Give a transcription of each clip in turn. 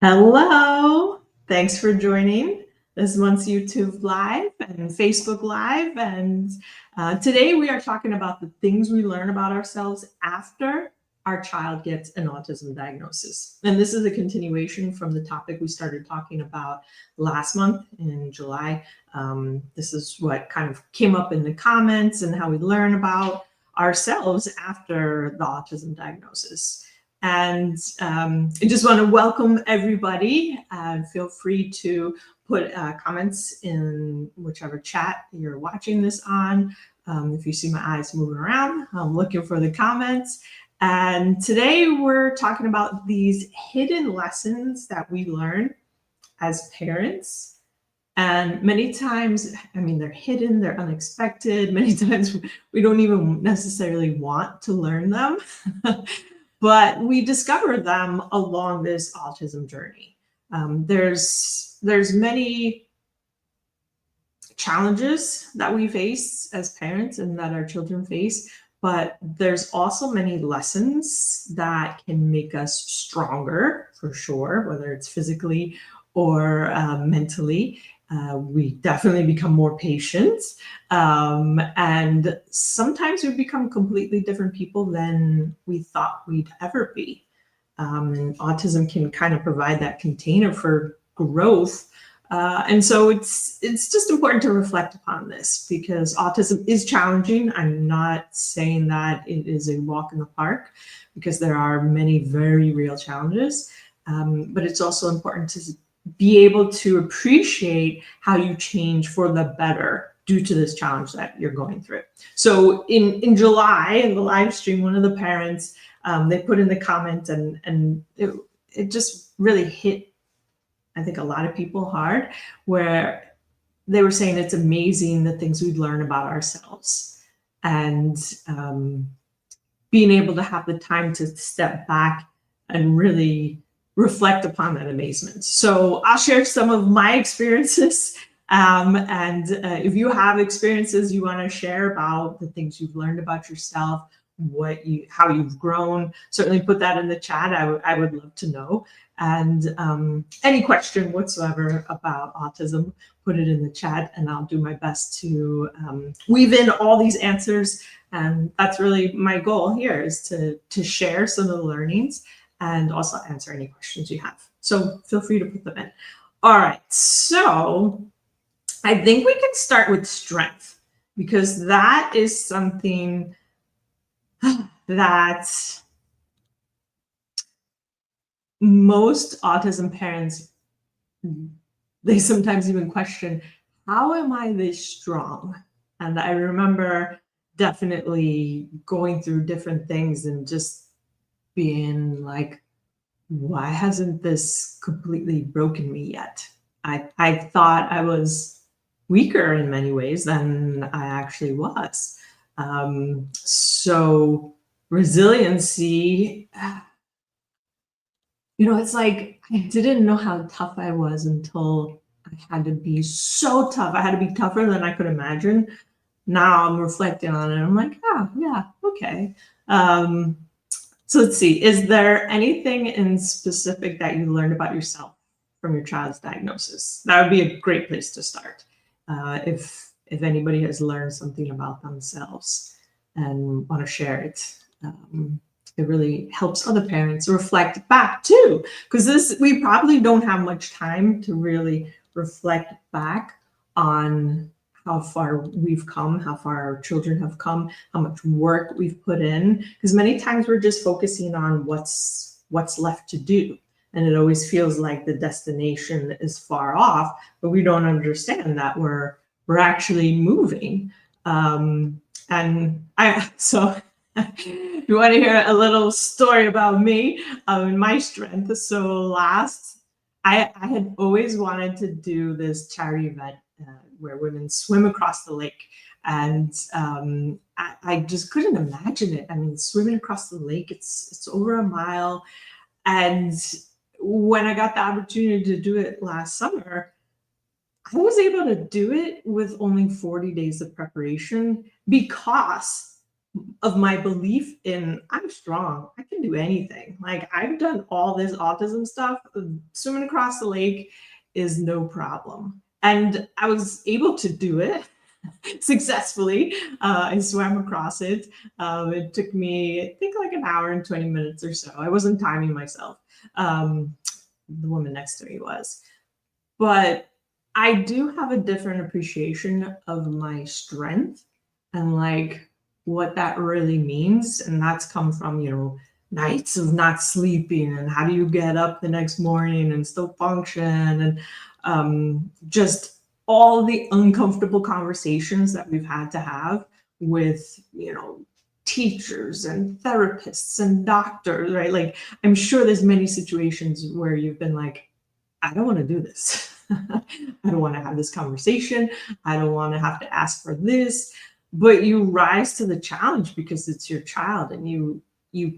Hello. Thanks for joining this month's YouTube Live and Facebook Live. And today we are talking about the things we learn about ourselves after our child gets an autism diagnosis. And this is a continuation from the topic we started talking about last month in July. This is what kind of came up in the comments and how we learn about ourselves after the autism diagnosis. And I just want to welcome everybody. Feel free to put comments in whichever chat you're watching this on. If you see my eyes moving around, I'm looking for the comments. And today we're talking about these hidden lessons that we learn as parents. And many times, I mean, they're hidden, they're unexpected. Many times we don't even necessarily want to learn them. But we discover them along this autism journey. There's many challenges that we face as parents and that our children face, but there's also many lessons that can make us stronger, for sure, whether it's physically or mentally. We definitely become more patient, and sometimes we become completely different people than we thought we'd ever be. And autism can kind of provide that container for growth. And so it's just important to reflect upon this because autism is challenging. I'm not saying that it is a walk in the park because there are many very real challenges, but it's also important to be able to appreciate how you change for the better due to this challenge that you're going through. So in July, in the live stream, one of the parents, they put in the comment and it just really hit, I think, a lot of people hard, where they were saying it's amazing the things we learn about ourselves and being able to have the time to step back and really reflect upon that amazement. So I'll share some of my experiences. And if you have experiences you want to share about the things you've learned about yourself, how you've grown, certainly put that in the chat. I would love to know. And any question whatsoever about autism, put it in the chat and I'll do my best to weave in all these answers. And that's really my goal here, is to share some of the learnings and also answer any questions you have. So feel free to put them in. All right, so I think we can start with strength because that is something that most autism parents, they sometimes even question, how am I this strong? And I remember definitely going through different things and just being like, why hasn't this completely broken me yet? I thought I was weaker in many ways than I actually was. So resiliency, it's like I didn't know how tough I was until I had to be so tough. I had to be tougher than I could imagine. Now I'm reflecting on it. I'm like, oh, yeah, okay. So let's see, is there anything in specific that you learned about yourself from your child's diagnosis? That would be a great place to start. If anybody has learned something about themselves and want to share it, it really helps other parents reflect back too, because we probably don't have much time to really reflect back on how far we've come, how far our children have come, how much work we've put in. Because many times we're just focusing on what's left to do. And it always feels like the destination is far off, but we don't understand that we're actually moving. So if you want to hear a little story about me and my strength. So I had always wanted to do this charity event where women swim across the lake. And I just couldn't imagine it. I mean, swimming across the lake, it's over a mile. And when I got the opportunity to do it last summer, I was able to do it with only 40 days of preparation because of my belief in I'm strong. I can do anything. Like I've done all this autism stuff. Swimming across the lake is no problem. And I was able to do it successfully. I swam across it. It took me, I think, like an hour and 20 minutes or so. I wasn't timing myself. Um, the woman next to me was. But I do have a different appreciation of my strength and like what that really means. And that's come from, nights of not sleeping and how do you get up the next morning and still function and just all the uncomfortable conversations that we've had to have with, teachers and therapists and doctors, right? Like I'm sure there's many situations where you've been like, I don't want to do this. I don't want to have this conversation. I don't want to have to ask for this. But you rise to the challenge because it's your child and you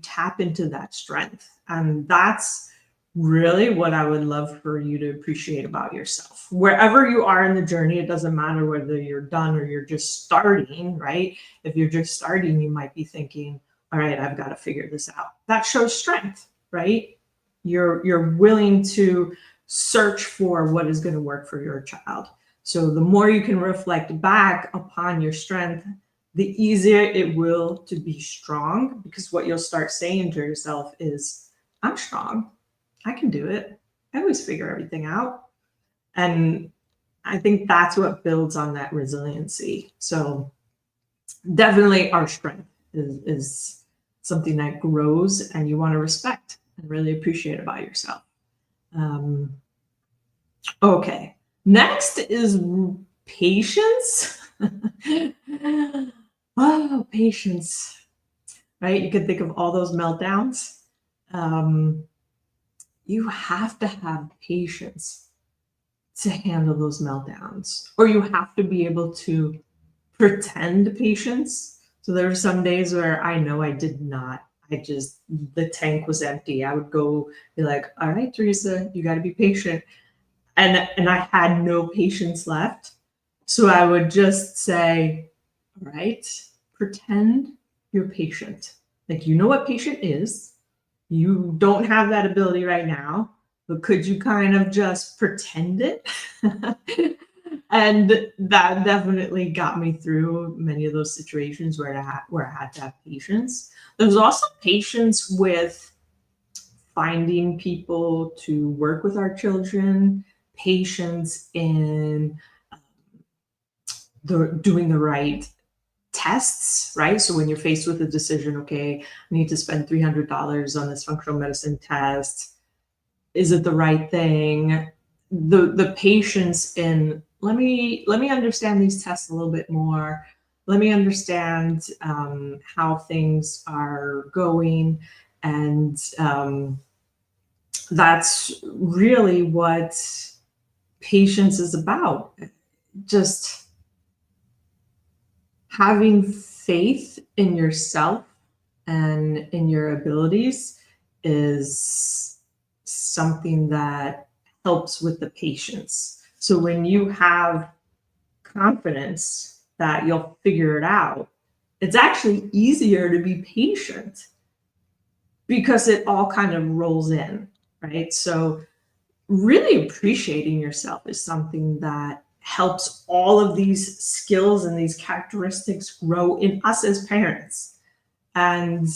tap into that strength. And that's really what I would love for you to appreciate about yourself. Wherever you are in the journey, it doesn't matter whether you're done or you're just starting, right? If you're just starting, you might be thinking, all right, I've got to figure this out. That shows strength, right? You're willing to search for what is going to work for your child. So the more you can reflect back upon your strength, the easier it will to be strong, because what you'll start saying to yourself is, I'm strong. I can do it. I always figure everything out. And I think that's what builds on that resiliency. So definitely our strength is something that grows and you want to respect and really appreciate about yourself. Okay, next is patience. Oh, patience, right? You can think of all those meltdowns. You have to have patience to handle those meltdowns, or you have to be able to pretend patience. So there were some days where I know I did not. The tank was empty. I would go be like, all right, Teresa, you got to be patient. And I had no patience left. So I would just say, all right, pretend you're patient. Like, you know what patient is. You don't have that ability right now, but could you kind of just pretend it? And that definitely got me through many of those situations where I had to have patience. There's also patience with finding people to work with our children, patience in doing the right tests, right? So when you're faced with a decision, okay, I need to spend $300 on this functional medicine test. Is it the right thing? The patience in let me understand these tests a little bit more. Let me understand how things are going, and that's really what patience is about. Just having faith in yourself and in your abilities is something that helps with the patience. So when you have confidence that you'll figure it out, it's actually easier to be patient because it all kind of rolls in, right? So really appreciating yourself is something that helps all of these skills and these characteristics grow in us as parents. And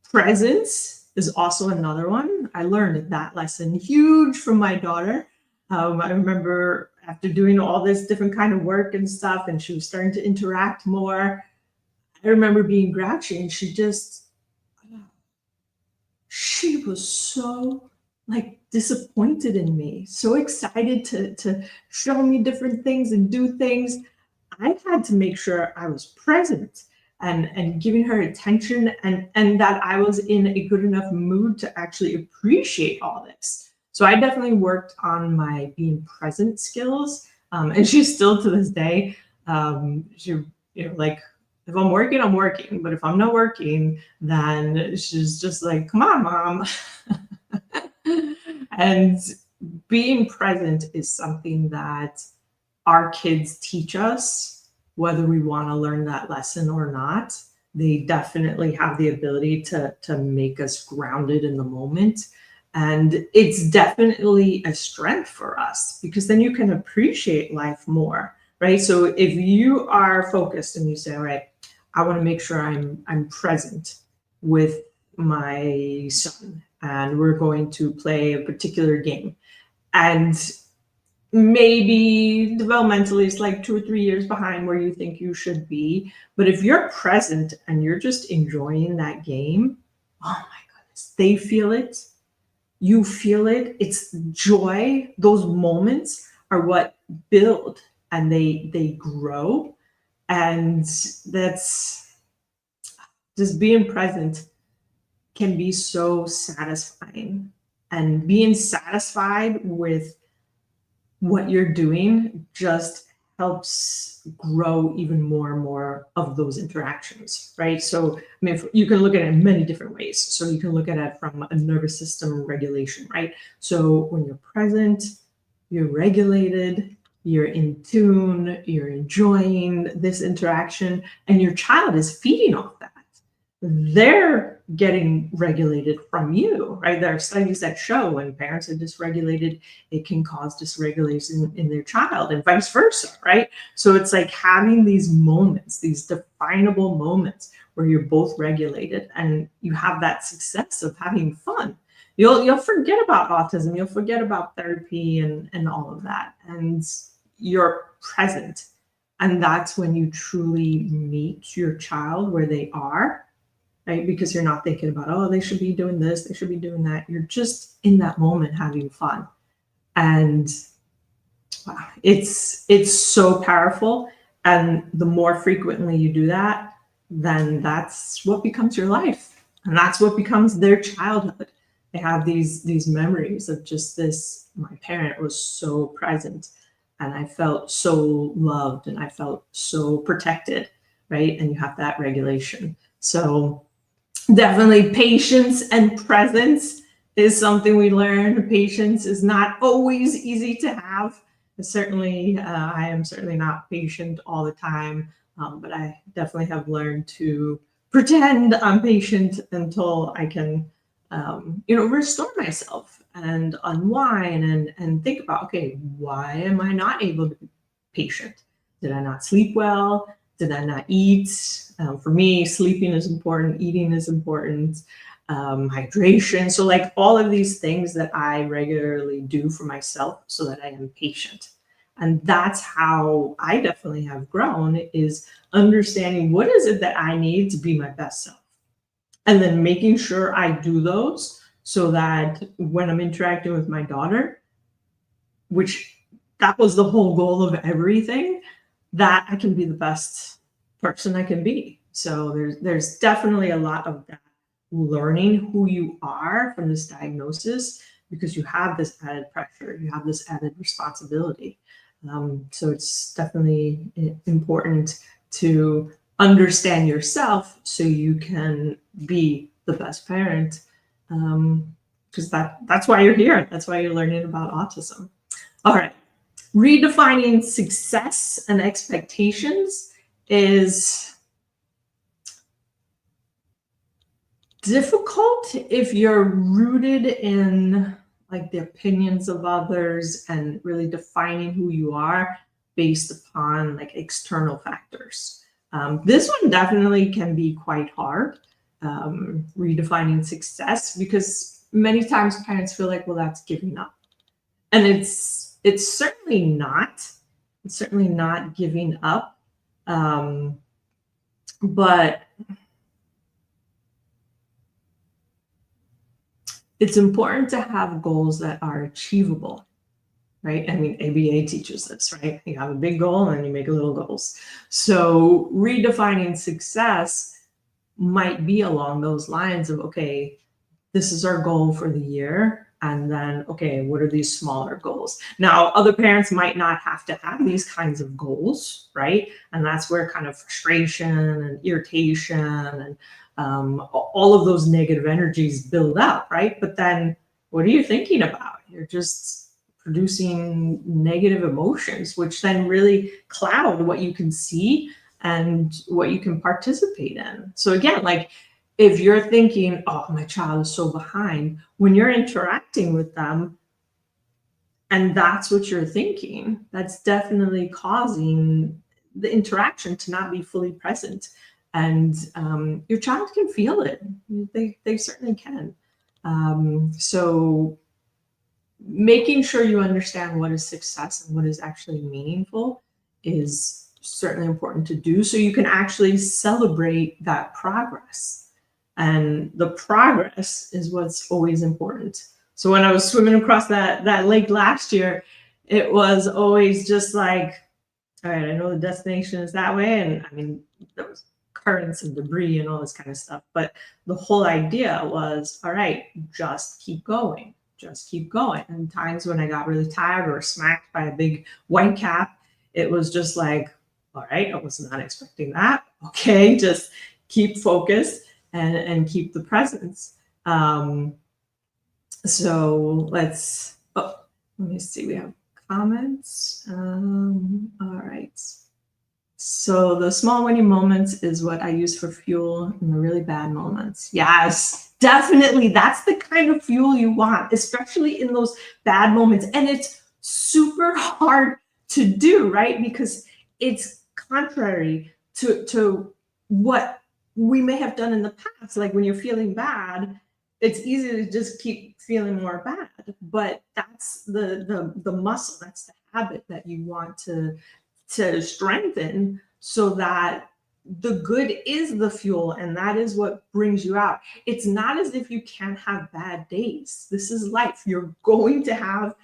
presence is also another one. I learned that lesson huge from my daughter. I remember after doing all this different kind of work and stuff, and she was starting to interact more. I remember being grouchy, and she was so like disappointed in me, so excited to show me different things and do things. I had to make sure I was present and giving her attention, and that I was in a good enough mood to actually appreciate all this. So I definitely worked on my being present skills, and she's still to this day. She, like if I'm working, I'm working. But if I'm not working, then she's just like, come on, mom. And being present is something that our kids teach us whether we want to learn that lesson or not. They definitely have the ability to make us grounded in the moment. And it's definitely a strength for us because then you can appreciate life more, right? So if you are focused and you say, all right, I want to make sure I'm present with my son and we're going to play a particular game. And maybe developmentally it's like 2 or 3 years behind where you think you should be. But if you're present and you're just enjoying that game, oh my goodness, they feel it, you feel it, it's joy. Those moments are what build and they grow. And that's just being present can be so satisfying. And being satisfied with what you're doing just helps grow even more and more of those interactions, right? So, I mean, you can look at it in many different ways. So, you can look at it from a nervous system regulation, right? So, when you're present, you're regulated, you're in tune, you're enjoying this interaction, and your child is feeding off that. They're getting regulated from you, right? There are studies that show when parents are dysregulated, it can cause dysregulation in their child and vice versa, right? So it's like having these moments, these definable moments where you're both regulated and you have that success of having fun. You'll forget about autism, you'll forget about therapy and all of that. And you're present. And that's when you truly meet your child where they are, right? Because you're not thinking about, oh, they should be doing this, they should be doing that. You're just in that moment having fun. And wow, it's so powerful. And the more frequently you do that, then that's what becomes your life. And that's what becomes their childhood. They have these memories of just this, my parent was so present and I felt so loved and I felt so protected, right? And you have that regulation. So definitely patience and presence is something we learn. Patience is not always easy to have. Certainly, I am certainly not patient all the time, but I definitely have learned to pretend I'm patient until I can, restore myself and unwind and think about, okay, why am I not able to be patient? Did I not sleep well? Did I not eat? For me, sleeping is important, eating is important, hydration. So, like all of these things that I regularly do for myself so that I am patient. And that's how I definitely have grown is understanding what is it that I need to be my best self. And then making sure I do those so that when I'm interacting with my daughter, which that was the whole goal of everything, that I can be the best person I can be. So there's definitely a lot of that learning who you are from this diagnosis because you have this added pressure, you have this added responsibility. So it's definitely important to understand yourself so you can be the best parent. Because that's why you're here. That's why you're learning about autism. All right. Redefining success and expectations is difficult if you're rooted in like the opinions of others and really defining who you are based upon like external factors. This one definitely can be quite hard, redefining success, because many times parents feel like, well, that's giving up. And it's certainly not. It's certainly not giving up. But it's important to have goals that are achievable, right? I mean, ABA teaches this, right? You have a big goal and you make little goals. So redefining success might be along those lines of, okay, this is our goal for the year. And then, okay, what are these smaller goals? Now, other parents might not have to have these kinds of goals, right? And that's where kind of frustration and irritation and all of those negative energies build up, right? But then what are you thinking about? You're just producing negative emotions, which then really cloud what you can see and what you can participate in. So again, like if you're thinking, oh, my child is so behind, when you're interacting with them and that's what you're thinking, that's definitely causing the interaction to not be fully present. And your child can feel it. They certainly can. So making sure you understand what is success and what is actually meaningful is certainly important to do so you can actually celebrate that progress. And the progress is what's always important. So when I was swimming across that lake last year, it was always just like, all right, I know the destination is that way. And I mean, there was currents and debris and all this kind of stuff. But the whole idea was, all right, just keep going. Just keep going. And times when I got really tired or smacked by a big white cap, it was just like, all right, I was not expecting that. Okay, just keep focused and keep the presence. So let me see, we have comments. All right. So the small winning moments is what I use for fuel in the really bad moments. Yes, definitely. That's the kind of fuel you want, especially in those bad moments. And it's super hard to do, right? Because it's contrary to what we may have done in the past. Like when you're feeling bad, it's easy to just keep feeling more bad. But that's the muscle, that's the habit that you want to strengthen so that the good is the fuel and that is what brings you out. It's not as if you can't have bad days. This is life. You're going to have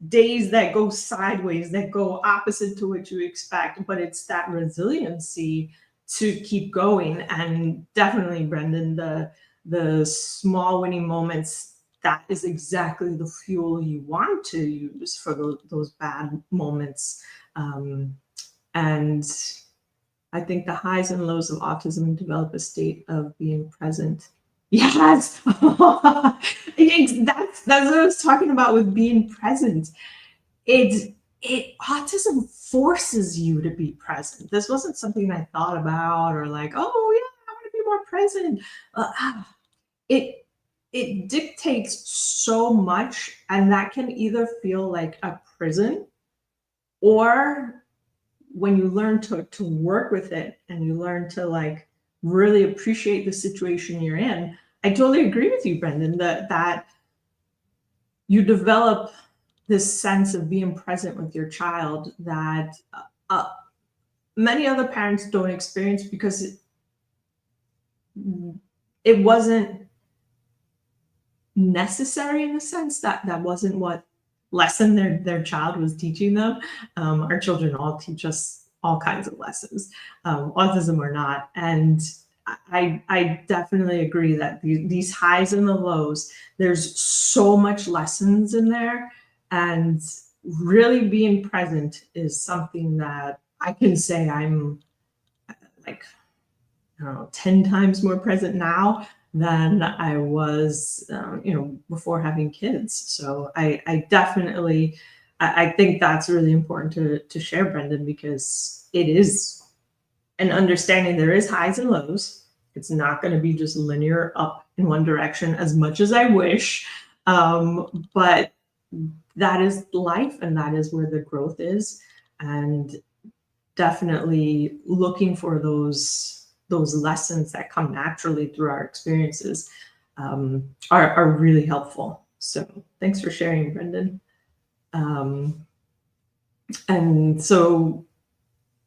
days that go sideways, that go opposite to what you expect, but it's that resiliency to keep going. And definitely, Brendan, the small winning moments, that is exactly the fuel you want to use for those bad moments. And I think the highs and lows of autism develop a state of being present. Yes, that's what I was talking about with being present. Autism forces you to be present. This wasn't something I thought about or like, oh yeah, I want to be more present. It dictates so much, and that can either feel like a prison, or when you learn to work with it and you learn to like really appreciate the situation you're in. I totally agree with you, Brendan, that you develop this sense of being present with your child that many other parents don't experience because it wasn't necessary in the sense that that wasn't what lesson their child was teaching them. Our children all teach us all kinds of lessons, autism or not. And I definitely agree that these highs and the lows, there's so much lessons in there. And really being present is something that I can say I'm like, I don't know, 10 times more present now than I was, before having kids. So I definitely, I think that's really important to share, Brendan, because it is an understanding there is highs and lows. It's not going to be just linear up in one direction as much as I wish. But that is life and that is where the growth is. And definitely looking for those lessons that come naturally through our experiences are really helpful. So thanks for sharing, Brendan. And so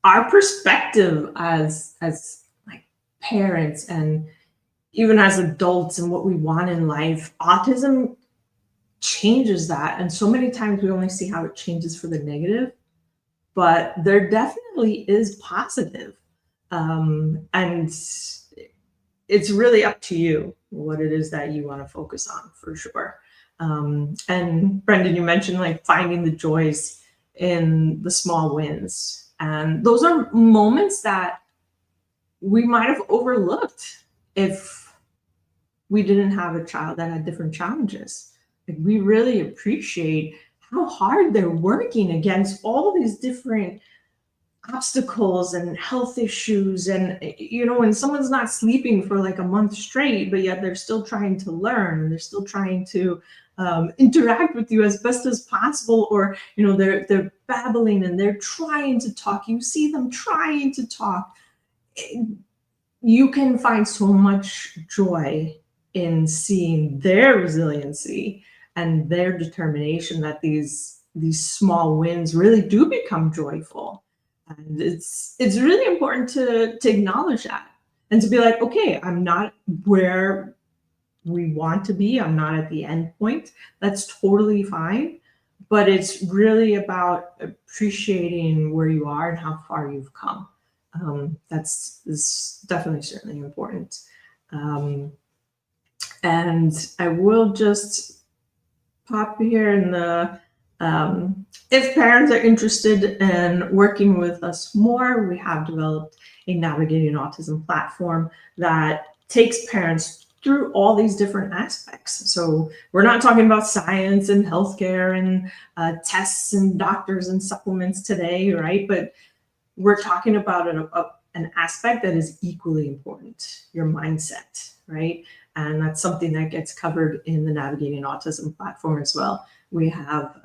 our perspective as like parents and even as adults and what we want in life, autism changes that. And so many times we only see how it changes for the negative, but there definitely is positive. And it's really up to you what it is that you want to focus on, for sure. And Brendan, you mentioned like finding the joys in the small wins. And those are moments that we might have overlooked if we didn't have a child that had different challenges. Like we really appreciate how hard they're working against all these different obstacles and health issues. And when someone's not sleeping for like a month straight, but yet they're still trying to learn, and they're still trying to interact with you as best as possible, or they're babbling and they're trying to talk, you see them trying to talk, you can find so much joy in seeing their resiliency and their determination, that these small wins really do become joyful. And it's really important to acknowledge that, and to be like, okay, I'm not where we want to be, I'm not at the end point. That's totally fine. But it's really about appreciating where you are and how far you've come. That's is definitely certainly important. And I will just pop here in the if parents are interested in working with us more, we have developed a Navigating Autism platform that takes parents through all these different aspects. So we're not talking about science and healthcare and tests and doctors and supplements today, right? But we're talking about an aspect that is equally important, your mindset, right? And that's something that gets covered in the Navigating Autism platform as well. We have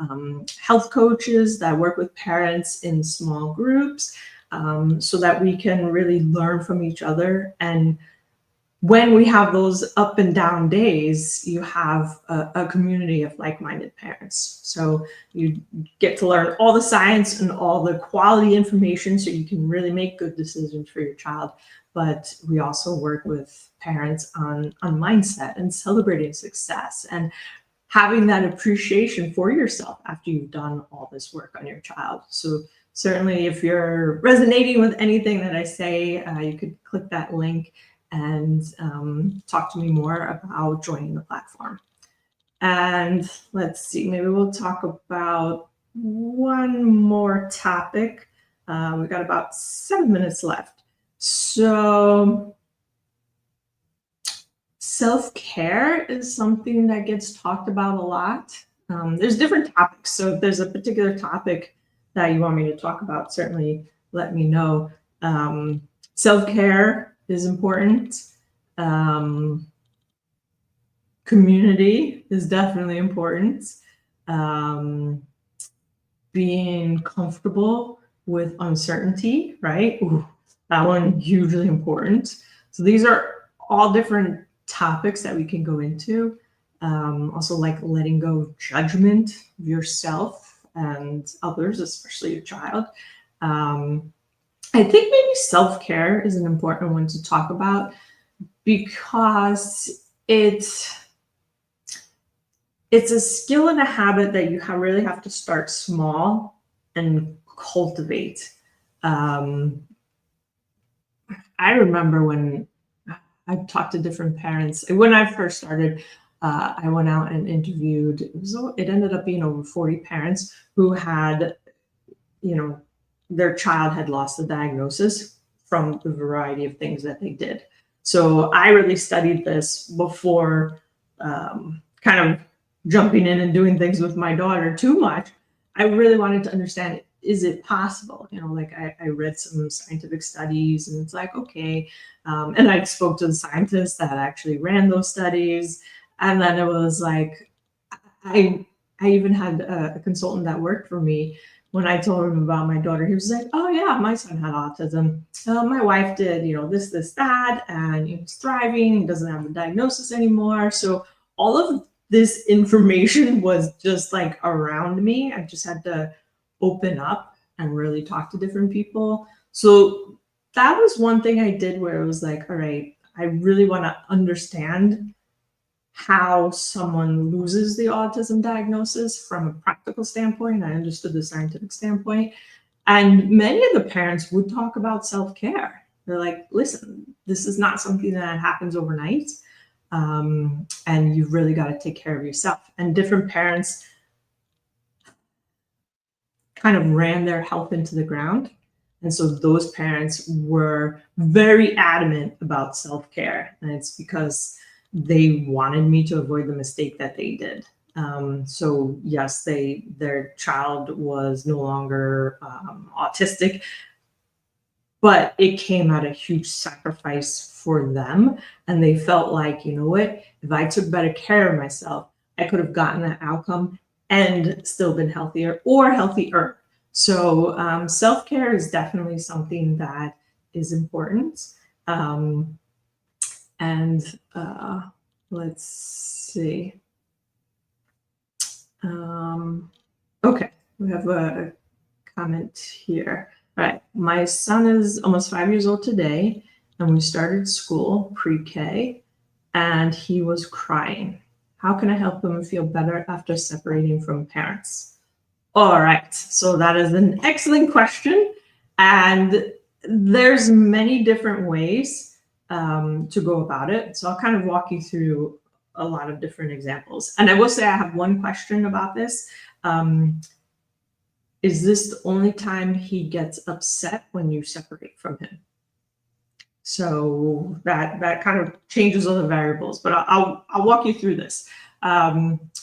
health coaches that work with parents in small groups, so that we can really learn from each other. And when we have those up and down days, you have a community of like-minded parents. So you get to learn all the science and all the quality information, so you can really make good decisions for your child. But we also work with parents on mindset and celebrating success, and having that appreciation for yourself after you've done all this work on your child. So certainly, if you're resonating with anything that I say, you could click that link and talk to me more about joining the platform. And let's see, maybe we'll talk about one more topic. We've got about 7 minutes left. So self-care is something that gets talked about a lot. There's different topics. So if there's a particular topic that you want me to talk about, certainly let me know. Self-care is important. Community is definitely important. Being comfortable with uncertainty, right? Ooh, that one hugely important. So these are all different topics that we can go into. Also, like letting go of judgment of yourself and others, especially your child. I think maybe self-care is an important one to talk about, because it's a skill and a habit that you really have to start small and cultivate. I remember when I talked to different parents. When I first started, I went out and interviewed, it ended up being over 40 parents who had, their child had lost the diagnosis from the variety of things that they did. So I really studied this before kind of jumping in and doing things with my daughter too much. I really wanted to understand, is it possible? I read some scientific studies, and it's like, okay. And I spoke to the scientists that actually ran those studies. And then it was like, I even had a consultant that worked for me. When I told him about my daughter, he was like, oh yeah, my son had autism. My wife did, this, that, and he's thriving. He doesn't have the diagnosis anymore. So all of this information was just like around me. I just had to open up and really talk to different people. So that was one thing I did, where it was like, all right, I really want to understand how someone loses the autism diagnosis from a practical standpoint. I understood the scientific standpoint. And many of the parents would talk about self-care. They're like, listen, this is not something that happens overnight. And you've really got to take care of yourself. And different parents kind of ran their health into the ground. And so those parents were very adamant about self-care. And it's because they wanted me to avoid the mistake that they did. So yes, their child was no longer autistic, but it came at a huge sacrifice for them. And they felt like, you know what, if I took better care of myself, I could have gotten that outcome and still been healthier or healthier. So self-care is definitely something that is important. Um, and let's see. Okay, we have a comment here. All right, my son is almost 5 years old today, and we started school, pre-K, and he was crying. How can I help him feel better after separating from parents? All right, so that is an excellent question, and there's many different ways to go about it. So I'll kind of walk you through a lot of different examples. And I will say I have one question about this. Is this the only time he gets upset when you separate from him? So that kind of changes all the variables, but I'll walk you through this.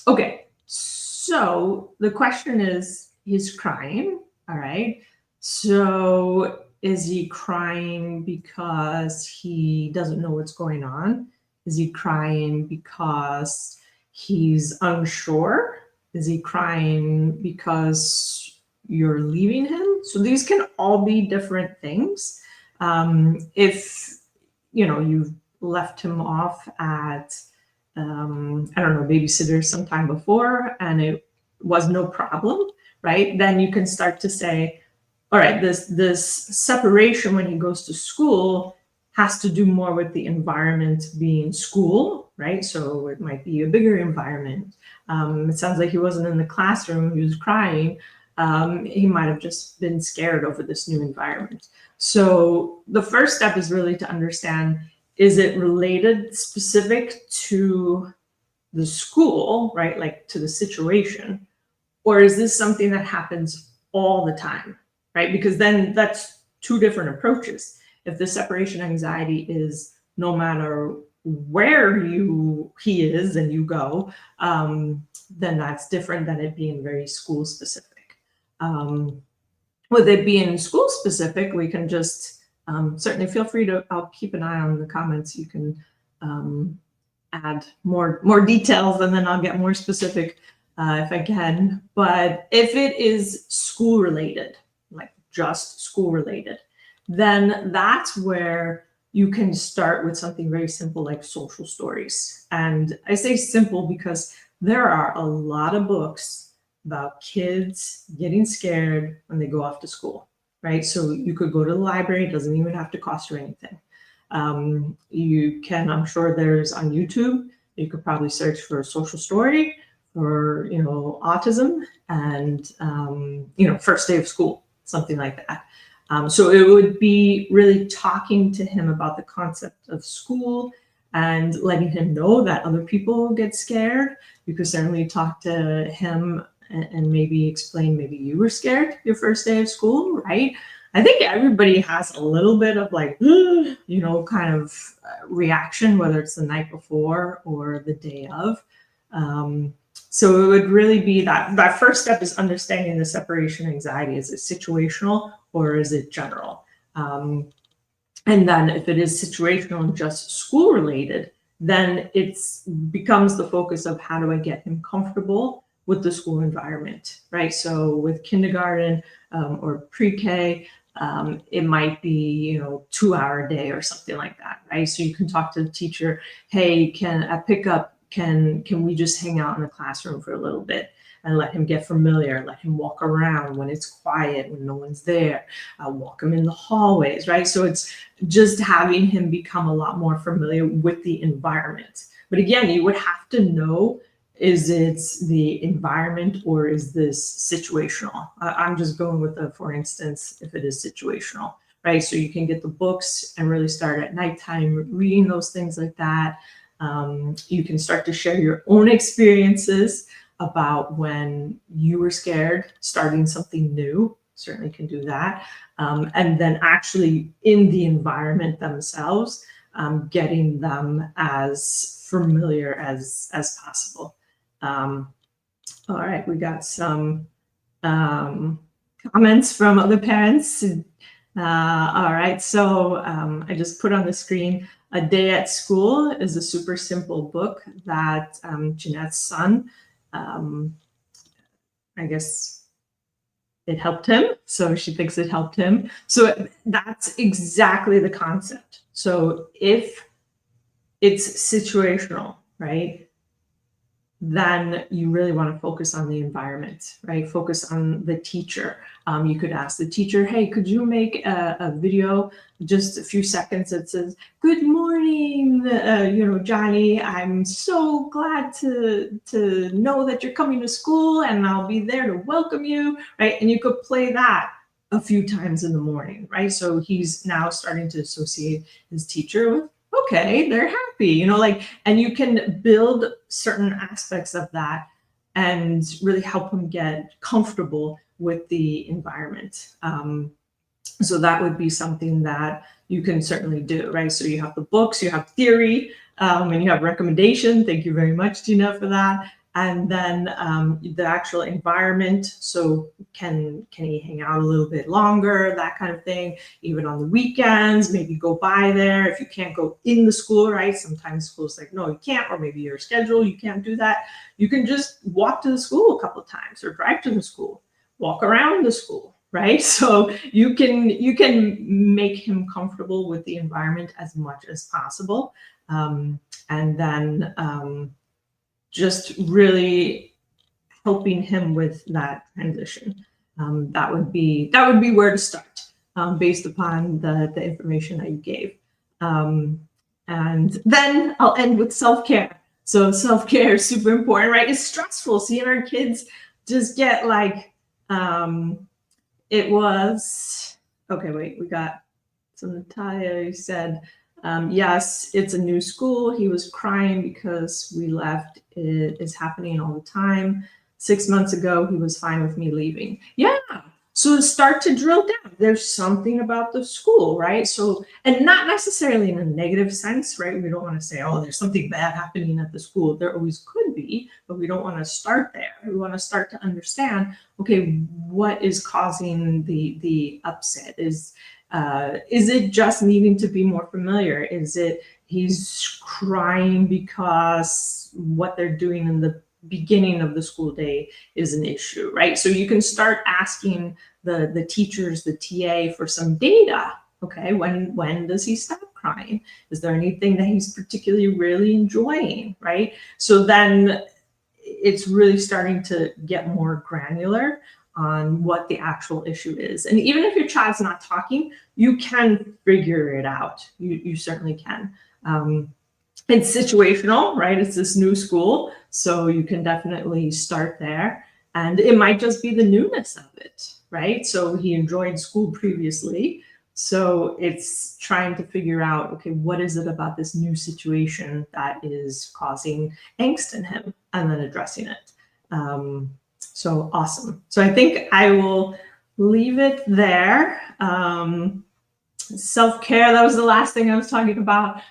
Okay, so the question is, he's crying, all right? So is he crying because he doesn't know what's going on? Is he crying because he's unsure? Is he crying because you're leaving him? So these can all be different things. If you know you've left him off at I don't know, babysitter sometime before and it was no problem, right? Then you can start to say, all right, this separation when he goes to school has to do more with the environment being school, right? So it might be a bigger environment. It sounds like he wasn't in the classroom, he was crying. He might have just been scared over this new environment. So the first step is really to understand, is it related specific to the school, right? Like to the situation, or is this something that happens all the time, right? Because then that's two different approaches. If the separation anxiety is no matter where he is and you go, then that's different than it being very school specific. With it being school specific, we can just certainly feel free to, I'll keep an eye on the comments. You can add more details and then I'll get more specific if I can. But if it is school related, like just school related, then that's where you can start with something very simple like social stories. And I say simple because there are a lot of books about kids getting scared when they go off to school, right? So you could go to the library, it doesn't even have to cost you anything. You can, I'm sure there's on YouTube, you could probably search for a social story or, you know, autism and, you know, first day of school, something like that. So it would be really talking to him about the concept of school and letting him know that other people get scared. You could certainly talk to him and maybe explain, maybe you were scared your first day of school, right? I think everybody has a little bit of like, you know, kind of reaction, whether it's the night before or the day of. So it would really be that first step is understanding the separation anxiety. Is it situational or is it general? And then if it is situational and just school related, then it becomes the focus of how do I get him comfortable with the school environment, right? So with kindergarten or pre-K, it might be, you know, 2-hour day or something like that, right? So you can talk to the teacher, hey, can I pick up, can we just hang out in the classroom for a little bit and let him get familiar, let him walk around when it's quiet, when no one's there, walk him in the hallways, right? So it's just having him become a lot more familiar with the environment. But again, you would have to know, is it the environment or is this situational? I'm just going with the, for instance, if it is situational, right? So you can get the books and really start at nighttime reading those things like that. You can start to share your own experiences about when you were scared, starting something new, certainly can do that. And then actually in the environment themselves, getting them as familiar as possible. All right, we got some comments from other parents. All right, so I just put on the screen, A Day at School is a super simple book that Jeanette's son, I guess it helped him. So she thinks it helped him. So that's exactly the concept. So if it's situational, right? Then you really want to focus on the environment, right? Focus on the teacher. You could ask the teacher, hey, could you make a video, just a few seconds that says, good morning, Johnny, I'm so glad to know that you're coming to school and I'll be there to welcome you, right? And you could play that a few times in the morning, right? So he's now starting to associate his teacher with, okay, they're happy, and you can build certain aspects of that and really help them get comfortable with the environment. So that would be something that you can certainly do, right? So you have the books, you have theory, and you have recommendation. Thank you very much, Gina, for that. And then the actual environment. So can he hang out a little bit longer, that kind of thing, even on the weekends, maybe go by there. If you can't go in the school, right? Sometimes school's like, no, you can't, or maybe your schedule, you can't do that. You can just walk to the school a couple of times or drive to the school, walk around the school, right? So you can make him comfortable with the environment as much as possible. And then just really helping him with that transition. That would be where to start, based upon the information that you gave. And then I'll end with self-care. So self-care is super important, right? It's stressful seeing our kids just get like, it was, okay, wait, we got some Natalia who said, yes, it's a new school. He was crying because we left. It is happening all the time. 6 months ago, he was fine with me leaving. Yeah. So start to drill down. There's something about the school, right? So, and not necessarily in a negative sense, right? We don't want to say, oh, there's something bad happening at the school. There always could be, but we don't want to start there. We want to start to understand, okay, what is causing the upset? Is it just needing to be more familiar? Is it he's crying because what they're doing in the beginning of the school day is an issue, right? So you can start asking the teachers, the TA, for some data. Okay, when does he stop crying? Is there anything that he's particularly really enjoying, right? So then it's really starting to get more granular on what the actual issue is. And even if your child's not talking, you can figure it out. You certainly can. It's situational, right? It's this new school, so you can definitely start there. And it might just be the newness of it, right? So he enjoyed school previously. So it's trying to figure out, okay, what is it about this new situation that is causing angst in him, and then addressing it. So awesome. So I think I will leave it there. Self-care, that was the last thing I was talking about.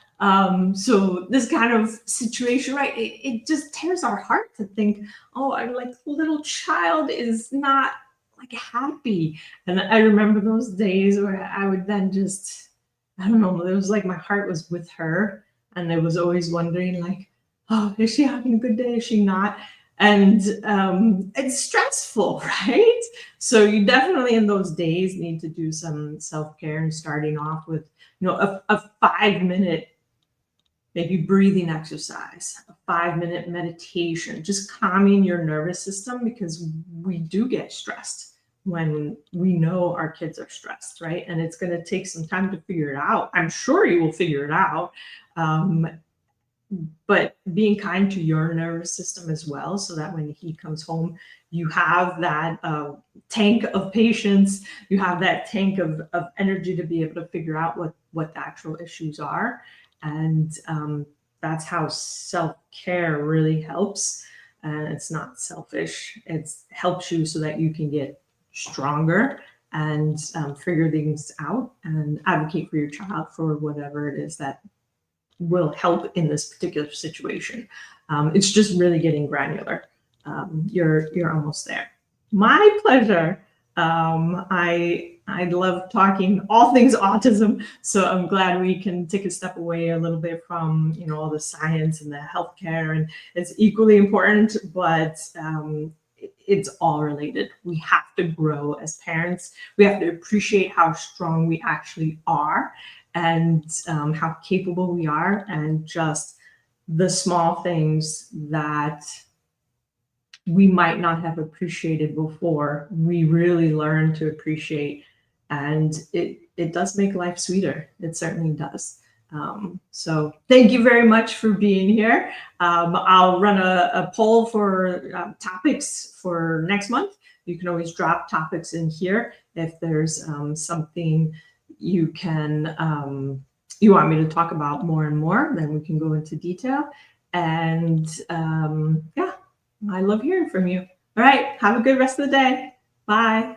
So this kind of situation, right? It just tears our heart to think, oh, I'm like, little child is not like happy. And I remember those days where I would then just, I don't know, it was like my heart was with her, and I was always wondering, like, oh, is she having a good day? Is she not? And it's stressful, right? So you definitely in those days need to do some self-care, and starting off with, a 5-minute maybe breathing exercise, a 5-minute meditation, just calming your nervous system, because we do get stressed when we know our kids are stressed, right? And it's going to take some time to figure it out. I'm sure you will figure it out. But being kind to your nervous system as well, so that when he comes home, you have that tank of patience, you have that tank of energy to be able to figure out what the actual issues are. And that's how self-care really helps. And it's not selfish. It helps you so that you can get stronger and figure things out and advocate for your child for whatever it is that will help in this particular situation. It's just really getting granular. you're almost there. My pleasure. I love talking all things autism, so I'm glad we can take a step away a little bit from all the science and the healthcare, and it's equally important, but it's all related. We have to grow as parents. We have to appreciate how strong we actually are, and how capable we are, and just the small things that we might not have appreciated before, we really learn to appreciate, and it does make life sweeter. It certainly does. So thank you very much for being here. I'll run a poll for topics for next month. You can always drop topics in here if there's something you want me to talk about more and more, then we can go into detail. And yeah, I love hearing from you. All right. Have a good rest of the day. Bye.